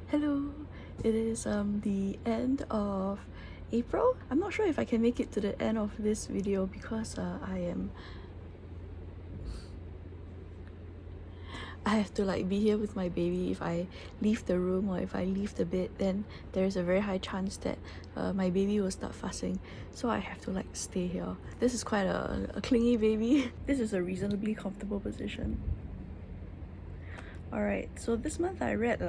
Hello, it is the end of April. I'm not sure if I can make it to the end of this video because I have to be here with my baby. If I leave the room or if I leave the bed, then there is a very high chance that my baby will start fussing, so I have to stay here. This is quite a clingy baby. This is a reasonably comfortable position. Alright, so this month I read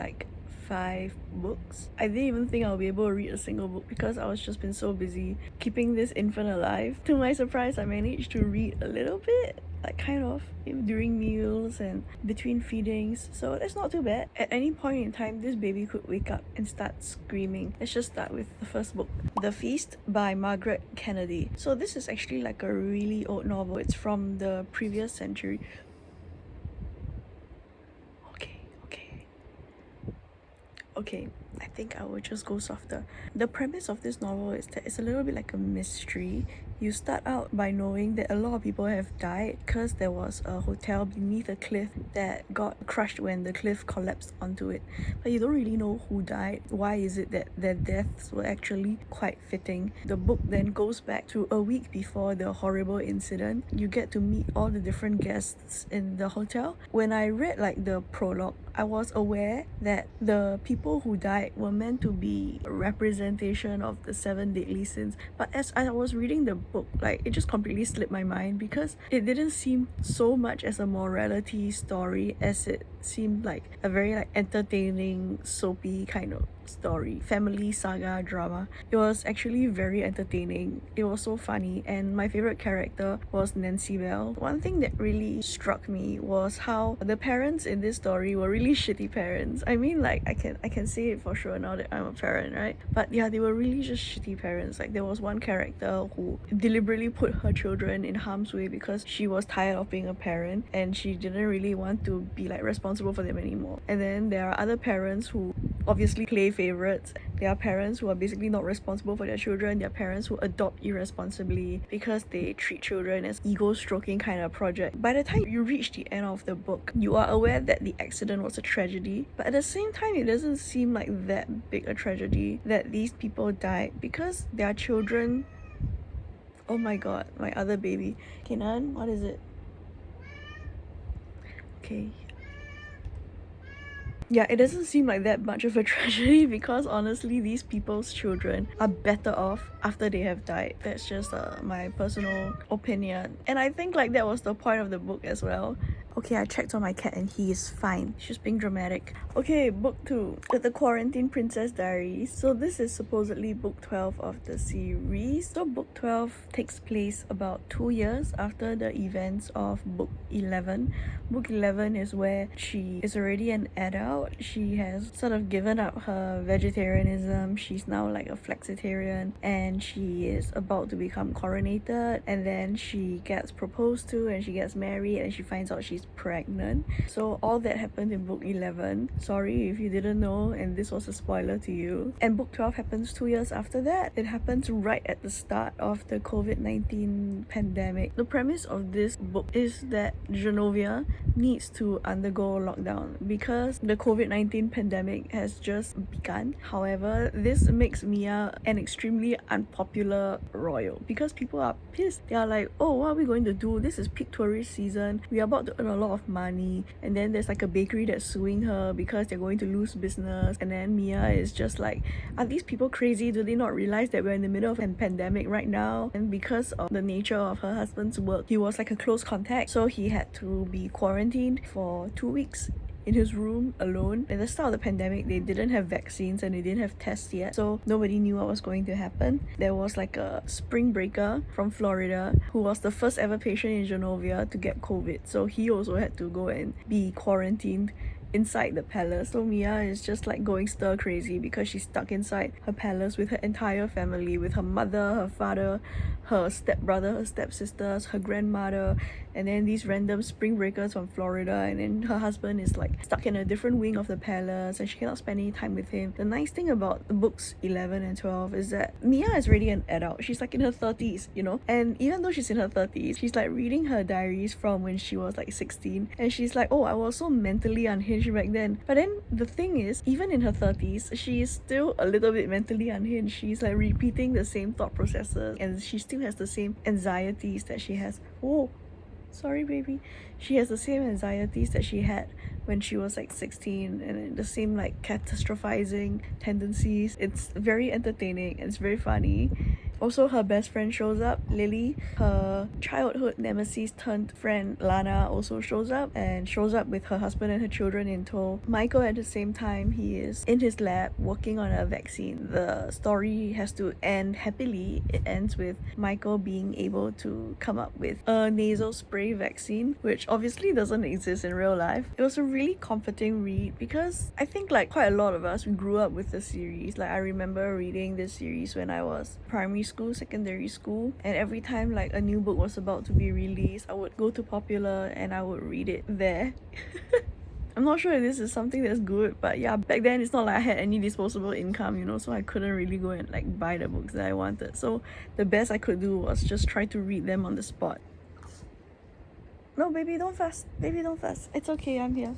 5 books. I didn't even think I'll be able to read a single book because I was just been so busy keeping this infant alive. To my surprise, I managed to read a little bit, kind of during meals and between feedings, so that's not too bad. At any point in time, this baby could wake up and start screaming. Let's just start with the first book, The Feast by Margaret Kennedy. So this is actually a really old novel. It's from the previous century. Okay, I think I will just go softer. The premise of this novel is that it's a little bit like a mystery. You start out by knowing that a lot of people have died because there was a hotel beneath a cliff that got crushed when the cliff collapsed onto it. But you don't really know who died. Why is it that their deaths were actually quite fitting? The book then goes back to a week before the horrible incident. You get to meet all the different guests in the hotel. When I read the prologue, I was aware that the people who died were meant to be a representation of the 7 deadly sins. But as I was reading the book, it just completely slipped my mind because it didn't seem so much as a morality story as it seemed like a very entertaining, soapy kind of story, family saga drama. It was actually very entertaining. It was so funny, and my favorite character was Nancy Bell. One thing that really struck me was how the parents in this story were really shitty parents. I mean, I can say it for sure now that I'm a parent, right? But yeah, they were really just shitty parents. There was one character who deliberately put her children in harm's way because she was tired of being a parent and she didn't really want to be responsible for them anymore. And then there are other parents who obviously play favorites. There are parents who are basically not responsible for their children. There are parents who adopt irresponsibly because they treat children as ego-stroking kind of project. By the time you reach the end of the book, you are aware that the accident was a tragedy, but at the same time it doesn't seem like that big a tragedy that these people died because their children... Oh my god, my other baby. Kenan, what is it? Okay. Yeah, it doesn't seem like that much of a tragedy because honestly these people's children are better off after they have died. That's just my personal opinion, and I think that was the point of the book as well. Okay, I checked on my cat and he is fine. She's being dramatic. Okay, book 2, The Quarantine Princess Diaries. So this is supposedly book 12 of the series. So book 12 takes place about 2 years after the events of book 11. Book 11 is where she is already an adult. She has sort of given up her vegetarianism. She's now a flexitarian, and she is about to become coronated, and then she gets proposed to and she gets married and she finds out she's pregnant. So all that happened in book 11. Sorry if you didn't know and this was a spoiler to you. And book 12 happens 2 years after that. It happens right at the start of the COVID-19 pandemic. The premise of this book is that Genovia needs to undergo lockdown because the COVID-19 pandemic has just begun. However, this makes Mia an extremely unpopular royal because people are pissed. They are like, oh, what are we going to do? This is peak tourist season. We are about to earn a lot of money, and then there's a bakery that's suing her because they're going to lose business. And then Mia is just like, are these people crazy? Do they not realize that we're in the middle of a pandemic right now? And because of the nature of her husband's work, he was a close contact, so he had to be quarantined for 2 weeks in his room alone. At the start of the pandemic, they didn't have vaccines and they didn't have tests yet, so nobody knew what was going to happen. There was a spring breaker from Florida who was the first ever patient in Genovia to get COVID, so he also had to go and be quarantined inside the palace. So Mia is just going stir crazy because she's stuck inside her palace with her entire family, with her mother, her father, her stepbrother, her stepsisters, her grandmother, and then these random spring breakers from Florida, and then her husband is like stuck in a different wing of the palace and she cannot spend any time with him. The nice thing about books 11 and 12 is that Mia is already an adult. She's like in her 30s, you know, and even though she's in her 30s, she's like reading her diaries from when she was like 16, and she's like, oh, I was so mentally unhinged back then. But then the thing is, even in her 30s, she is still a little bit mentally unhinged. She's like repeating the same thought processes, and she still has the same anxieties that she has. Oh, sorry baby. She has the same anxieties that she had when she was like 16, and the same like catastrophizing tendencies. It's very entertaining, it's very funny. Also, her best friend shows up, Lily. Her childhood nemesis turned friend, Lana, also shows up, and shows up with her husband and her children in tow. Michael, at the same time, he is in his lab working on a vaccine. The story has to end happily. It ends with Michael being able to come up with a nasal spray vaccine, which obviously doesn't exist in real life. It was a really comforting read because I think like quite a lot of us, we grew up with the series. Like I remember reading this series when I was primary school, secondary school, and every time like a new book was about to be released, I would go to Popular and I would read it there. I'm not sure if this is something that's good, but yeah, back then it's not like I had any disposable income, you know, so I couldn't really go and like buy the books that I wanted. So the best I could do was just try to read them on the spot. No, baby, don't fuss. Baby, don't fuss. It's okay, I'm here.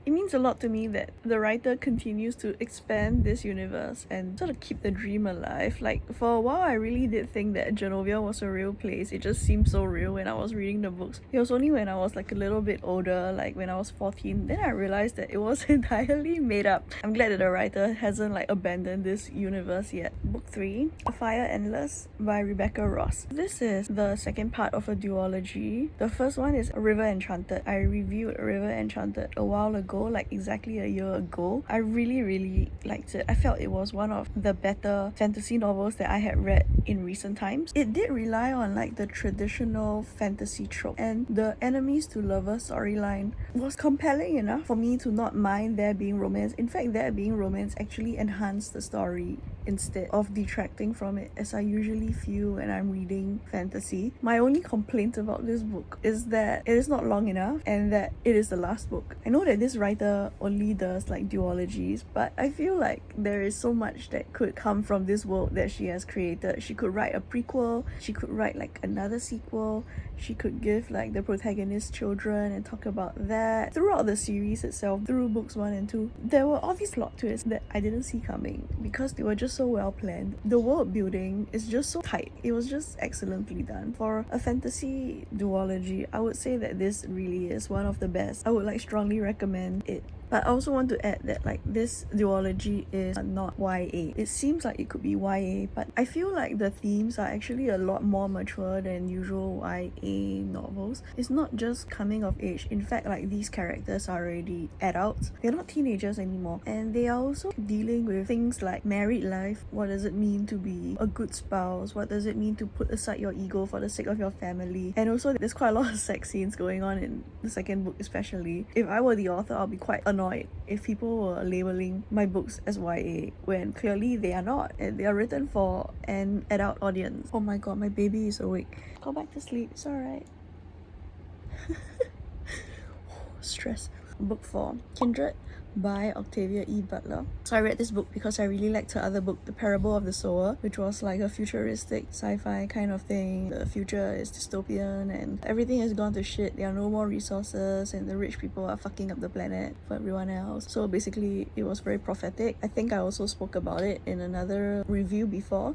It means a lot to me that the writer continues to expand this universe and sort of keep the dream alive. Like, for a while, I really did think that Genovia was a real place. It just seemed so real when I was reading the books. It was only when I was like a little bit older, like when I was 14, then I realized that it was entirely made up. I'm glad that the writer hasn't like abandoned this universe yet. Book 3, A Fire Endless by Rebecca Ross. This is the second part of a duology. The first one is River Enchanted. I reviewed River Enchanted a while ago, like exactly a year ago. I really liked it. I felt it was one of the better fantasy novels that I had read in recent times. It did rely on like the traditional fantasy trope, and the enemies to lovers storyline was compelling enough for me to not mind there being romance. In fact, there being romance actually enhanced the story instead of detracting from it, as I usually feel when I'm reading fantasy. My only complaint about this book is that it is not long enough and that it is the last book. I know that this writer only does like duologies, but I feel like there is so much that could come from this world that she has created. She could write a prequel, she could write like another sequel, she could give like the protagonist children and talk about that. Throughout the series itself, through books 1 and 2, there were all these plot twists that I didn't see coming because they were just so well planned. The world building is just so tight. It was just excellently done. For a fantasy duology, I would say that this really is one of the best. I would like strongly recommend it. But I also want to add that like this duology is not YA. It seems like it could be YA, but I feel like the themes are actually a lot more mature than usual YA novels. It's not just coming of age. In fact, like these characters are already adults. They're not teenagers anymore. And they are also dealing with things like married life. What does it mean to be a good spouse? What does it mean to put aside your ego for the sake of your family? And also there's quite a lot of sex scenes going on in the second book especially. If I were the author, I'll be quite annoyed if people were labeling my books as YA when clearly they are not, and they are written for an adult audience. Oh my god, my baby is awake. Go back to sleep, it's alright. Stress. Book 4, Kindred by Octavia E.Butler. So I read this book because I really liked her other book, The Parable of the Sower, which was like a futuristic sci-fi kind of thing. The future is dystopian and everything has gone to shit. There are no more resources and the rich people are fucking up the planet for everyone else. So basically it was very prophetic. I think I also spoke about it in another review before.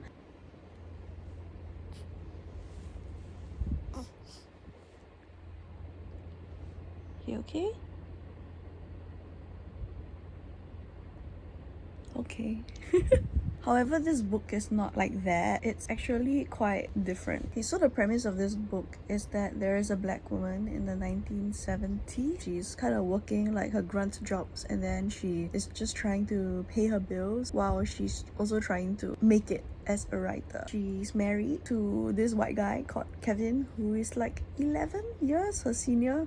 You okay? Okay. However, this book is not like that. It's actually quite different. Okay, so the premise of this book is that there is a black woman in the 1970s. She's kind of working like her grunt jobs, and then she is just trying to pay her bills while she's also trying to make it as a writer. She's married to this white guy called Kevin, who is like 11 years her senior.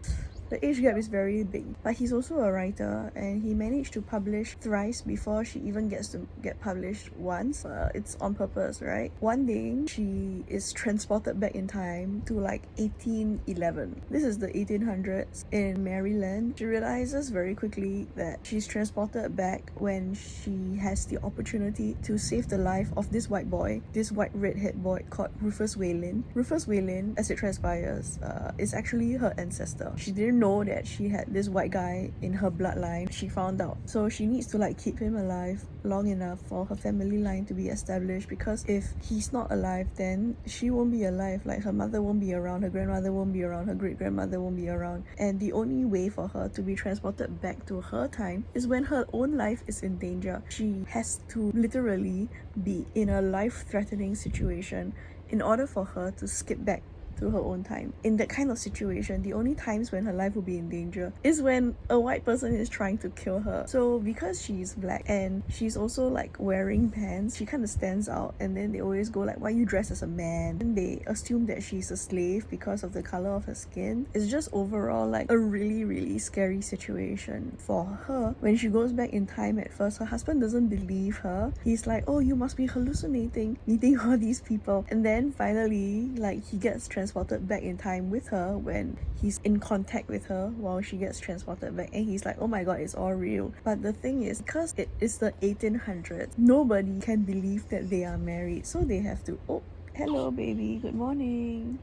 The age gap is very big. But he's also a writer, and he managed to publish thrice before she even gets to get published once. It's on purpose, right? One day, she is transported back in time to like 1811. This is the 1800s in Maryland. She realizes very quickly that she's transported back when she has the opportunity to save the life of this white boy, this white redhead boy called Rufus Wayland. Rufus Wayland, as it transpires, is actually her ancestor. She didn't know that she had this white guy in her bloodline. She found out. So she needs to like keep him alive long enough for her family line to be established, because if he's not alive, then she won't be alive. Like, her mother won't be around, her grandmother won't be around, her great-grandmother won't be around. And the only way for her to be transported back to her time is when her own life is in danger. She has to literally be in a life-threatening situation in order for her to skip back to her own time. In that kind of situation, the only times when her life will be in danger is when a white person is trying to kill her. So because she's black and she's also like wearing pants, she kind of stands out, and then they always go like, why you dress as a man? And they assume that she's a slave because of the color of her skin. It's just overall like a really, really scary situation for her. When she goes back in time, at first her husband doesn't believe her. He's like, oh, you must be hallucinating, meeting all these people. And then finally, like, he gets transported back in time with her when he's in contact with her while she gets transported back, and he's like, oh my god, it's all real. But the thing is, because it is the 1800s, nobody can believe that they are married, so they have to, oh, hello baby, good morning.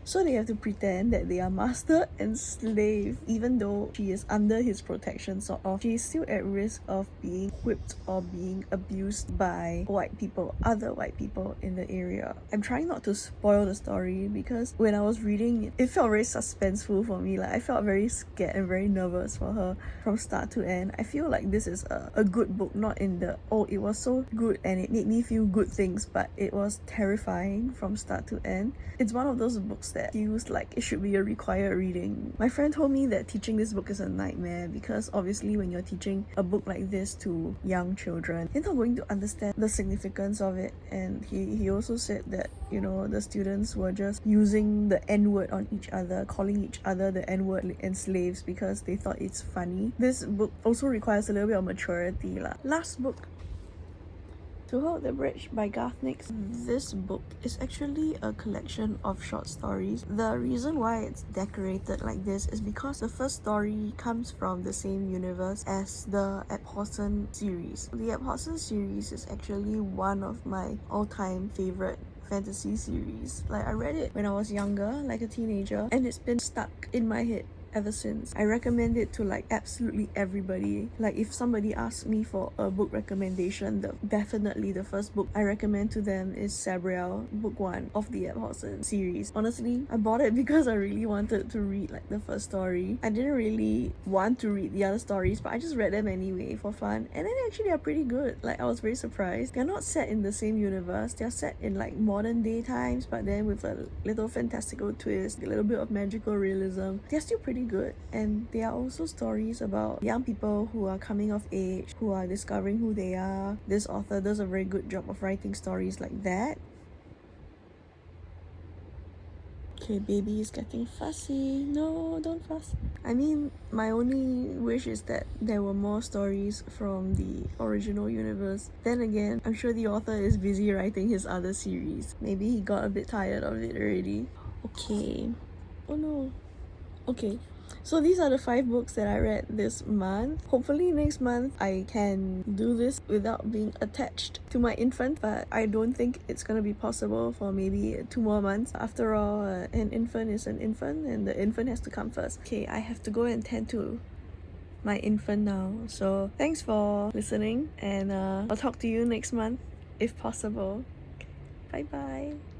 So they have to pretend that they are master and slave. Even though she is under his protection, sort of, she is still at risk of being whipped or being abused by white people, other white people in the area. I'm trying not to spoil the story, because when I was reading it, it felt very suspenseful for me. Like, I felt very scared and very nervous for her from start to end. I feel like this is a good book, not in the, oh, it was so good and it made me feel good things, but it was terrifying from start to end. It's one of those books that feels like it should be a required reading. My friend told me that teaching this book is a nightmare, because obviously when you're teaching a book like this to young children, you're not going to understand the significance of it. And he also said that, you know, the students were just using the N-word on each other, calling each other the N-word and slaves because they thought it's funny. This book also requires a little bit of maturity lah. Last book, To Hold the Bridge by Garth. This book is actually a collection of short stories. The reason why it's decorated like this is because the first story comes from the same universe as the e.butler series. The e.butler series is actually one of my all-time favorite fantasy series. Like, I read it when I was younger, like a teenager, and it's been stuck in my head ever since. I recommend it to like absolutely everybody. Like, if somebody asks me for a book recommendation, definitely the first book I recommend to them is Sabriel, book 1 of the e.butler series. Honestly, I bought it because I really wanted to read like the first story. I didn't really want to read the other stories, but I just read them anyway for fun, and then actually they're pretty good. Like, I was very surprised. They're not set in the same universe. They're set in like modern day times, but then with a little fantastical twist, a little bit of magical realism. They're still pretty good, and they are also stories about young people who are coming of age, who are discovering who they are. This author does a very good job of writing stories like that. Okay, baby is getting fussy. No, don't fuss. I mean, my only wish is that there were more stories from the original universe. Then again, I'm sure the author is busy writing his other series. Maybe he got a bit tired of it already. Okay. Oh no. Okay. So these are the 5 books that I read this month. Hopefully next month I can do this without being attached to my infant, but I don't think it's gonna be possible for maybe 2 more months. After all, an infant is an infant, and the infant has to come first. Okay, I have to go and tend to my infant now. So thanks for listening, and I'll talk to you next month if possible. Bye bye.